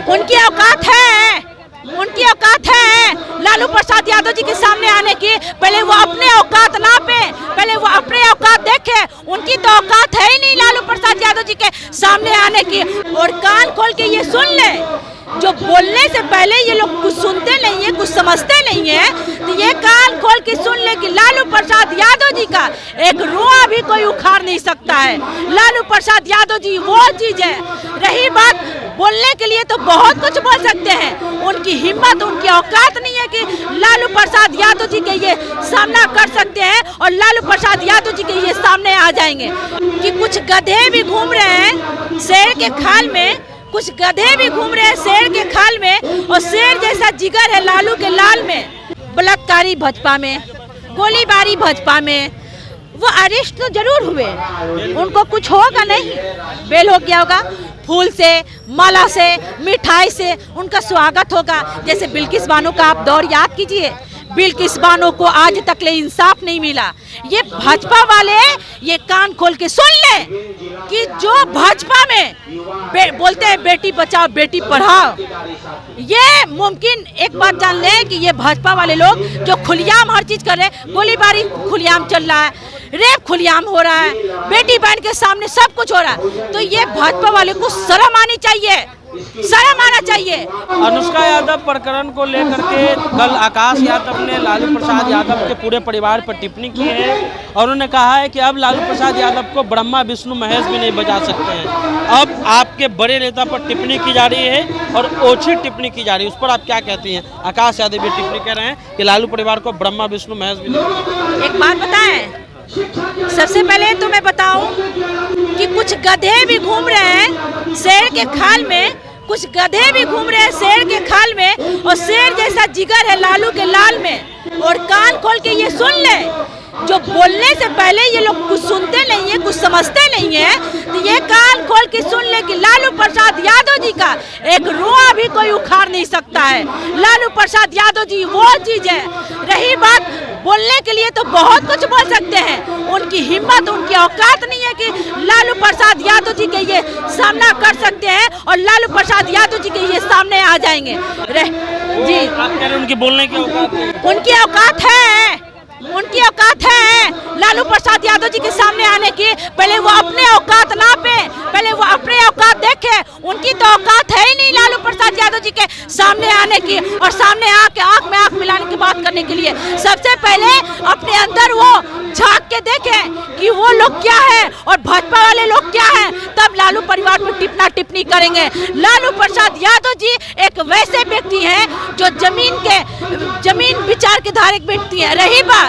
उनकी औकात है लालू प्रसाद यादव जी के सामने आने की। पहले वो अपने औकात नापे, पहले वो अपने औकात देखे। उनकी तो औकात है ही नहीं लालू प्रसाद यादव जी के सामने आने की। और कान खोल के ये सुन ले, जो बोलने से पहले ये लोग कुछ सुनते नहीं है, कुछ समझते नहीं है, तो ये कान खोल के सुन ले कि लालू प्रसाद यादव जी का एक रुआ भी कोई उखाड़ नहीं सकता है। लालू प्रसाद यादव जी वो चीज है। रही बात बोलने के लिए तो बहुत कुछ बोल सकते हैं, उनकी हिम्मत, उनकी औकात नहीं है कि लालू प्रसाद यादव जी के ये सामना कर सकते हैं और लालू प्रसाद यादव जी के ये सामने आ जाएंगे। कि कुछ गधे भी घूम रहे हैं शेर के खाल में, कुछ गधे भी घूम रहे हैं शेर के खाल में, और शेर जैसा जिगर है लालू के लाल में। बलात्कारी भाजपा में, गोलीबारी भाजपा में, वो अरेस्ट तो जरूर हुए, उनको कुछ होगा नहीं, बेल हो गया होगा। फूल से, माला से, मिठाई से उनका स्वागत होगा। जैसे बिल्किस बानो का आप दौर याद कीजिए, बिल्किस बानो को आज तक ले इंसाफ नहीं मिला। ये भाजपा वाले ये कान खोल के सुन ले कि जो भाजपा में बोलते हैं बेटी बचाओ बेटी पढ़ाओ, ये मुमकिन एक बात जान ले कि ये भाजपा वाले लोग जो खुलेआम हर चीज कर रहे हैं, गोलीबारी खुलेआम चल रहा है, रेप खुलेआम हो रहा है, बेटी बहन के सामने सब कुछ हो रहा है, तो ये भाजपा वाले को शर्म आनी चाहिए, शर्म आना चाहिए। अनुष्का यादव प्रकरण को लेकर के कल आकाश यादव ने लालू प्रसाद यादव के पूरे परिवार पर टिप्पणी की है और उन्होंने कहा है कि अब लालू प्रसाद यादव को ब्रह्मा विष्णु महेश भी नहीं बचा सकते हैं। अब आपके बड़े नेता पर टिप्पणी की जा रही है और ओछी टिप्पणी की जा रही है, उस पर आप क्या कहती हैं? आकाश यादव भी टिप्पणी कर रहे हैं कि लालू परिवार को ब्रह्मा विष्णु महेश भी नहीं। एक बात बताएं, सबसे पहले तो मैं बताऊं कि कुछ गधे भी घूम रहे हैं शेर के खाल में, कुछ गधे भी घूम रहे हैं शेर के खाल में, और शेर जैसा जिगर है लालू के लाल में। और कान खोल के ये सुन ले, जो बोलने से पहले ये लोग कुछ सुनते नहीं है, कुछ समझते नहीं है, तो ये कान खोल के सुन ले कि लालू प्रसाद यादव जी का एक रुआ भी कोई उखाड़ नहीं सकता है। लालू प्रसाद यादव जी वो चीज है। रही बात बोलने के लिए तो बहुत कुछ बोल सकते हैं, उनकी हिम्मत, उनकी औकात नहीं है कि लालू प्रसाद यादव जी के ये सामना कर सकते हैं और लालू प्रसाद यादव जी के ये सामने आ जाएंगे। जी आप कह रहे हैं उनकी बोलने की औकात नहीं? उनकी औकात है, उनकी औकात है लालू प्रसाद यादव जी के सामने आने की। पहले वो अपने औकात नापे, पहले वो अपने औकात देखे। उनकी तो औकात है ही नहीं लालू प्रसाद यादव जी के सामने आने की और सामने आके आंख में आंख मिलाने की बात करने के लिए। सबसे पहले अपने अंदर वो झांक के देखें कि वो लोग क्या है और भाजपा वाले लोग क्या है, तब लालू परिवार पर टिप्पणी करेंगे। लालू प्रसाद यादव जी एक वैसे व्यक्ति हैं जो जमीन विचार के धारक व्यक्ति है। रही बात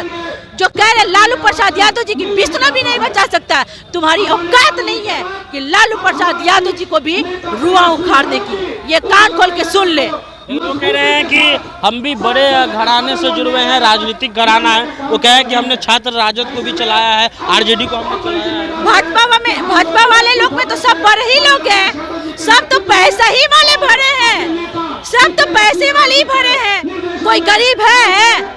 जो कह रहे लालू प्रसाद यादव जी की विष्णु भी नहीं बचा सकता, तुम्हारी औकात नहीं है कि लालू प्रसाद यादव जी को भी रुआ उखाड़ने की। ये कान खोल के सुन ले। वो कह रहे हैं कि हम भी बड़े घराने से जुड़े हुए हैं, राजनीतिक घराना है। वो कह है कि हमने छात्र राजद को भी चलाया है, आरजेडी को हमने चलाया है। भाजपा वाले लोग में तो सब बड़े ही लोग हैं, सब तो पैसा ही वाले भरे हैं, सब तो पैसे वाले ही भरे हैं। कोई गरीब है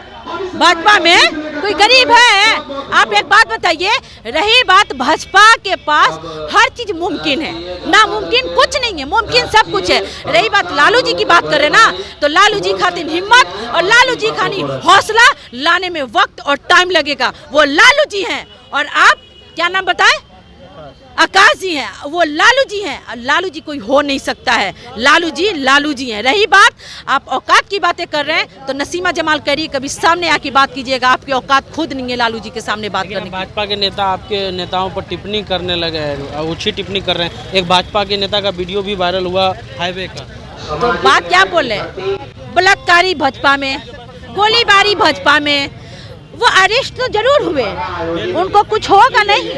भाजपा में? कोई गरीब है? आप एक बात बताइए, रही बात भाजपा के पास हर चीज मुमकिन है, नामुमकिन कुछ नहीं है, मुमकिन सब कुछ है। रही बात लालू जी की बात करें ना, तो लालू जी खातिर हिम्मत और लालू जी खानी हौसला लाने में वक्त और टाइम लगेगा। वो लालू जी हैं और आप क्या नाम बताए? आकाश जी हैं, वो लालू जी हैं। लालू जी कोई हो नहीं सकता है, लालू जी हैं। रही बात आप औकात की बातें कर रहे हैं तो नसीमा जमाल करिए, कभी सामने आके बात कीजिएगा, आपकी औकात खुद नहीं है लालू जी के सामने बात करने की। भाजपा के नेता आपके नेताओं पर टिप्पणी करने लगे हैं, ऊंची टिप्पणी कर रहे हैं। एक भाजपा के नेता का वीडियो भी वायरल हुआ हाईवे का, तो बात क्या बोले? बलात्कारी भाजपा में, गोलीबारी भाजपा में, वो अरेस्ट तो जरूर हुए, उनको कुछ होगा नहीं,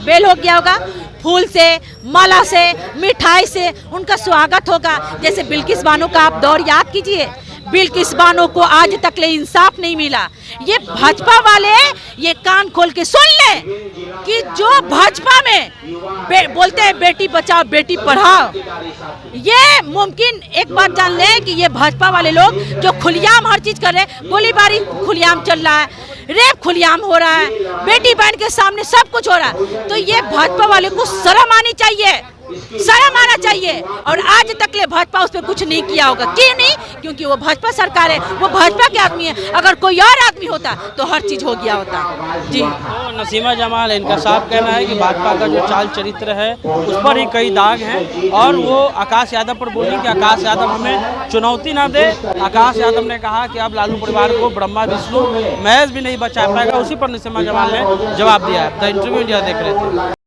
बेल हो गया होगा। फूल से, माला से, मिठाई से उनका स्वागत होगा। जैसे बिल्किस बानो का आप दौर याद कीजिए, बिल्किस बानो को आज तक ले इंसाफ नहीं मिला। ये भाजपा वाले ये कान खोल के सुन ले कि जो भाजपा में बोलते हैं बेटी बचाओ बेटी पढ़ाओ, ये मुमकिन एक बात जान ले कि ये भाजपा वाले लोग जो खुलेआम हर चीज कर रहे हैं, गोलीबारी खुलेआम चल रहा है, रेप खुलेआम हो रहा है, बेटी बहन के सामने सब कुछ हो रहा है, तो ये भाजपा वाले को शर्म आनी चाहिए, शर्म आना चाहिए। और आज तक ले भाजपा उस पर कुछ नहीं किया होगा। क्यों नहीं? क्योंकि वो भाजपा सरकार है, वो भाजपा के आदमी है। अगर कोई और आदमी होता तो हर चीज हो गया होता। जी तो नसीमा जमाल, इनका साफ कहना है कि भाजपा का जो चाल चरित्र है उस पर ही कई दाग हैं, और वो आकाश यादव पर बोली कि आकाश यादव हमें चुनौती ना दे। आकाश यादव ने कहा कि अब लालू परिवार को ब्रह्मा विष्णु महेश भी नहीं बचा पाएगा। उसी पर नसीमा जमाल ने जवाब दिया है। द इंटरव्यू इंडिया देख रहे थे।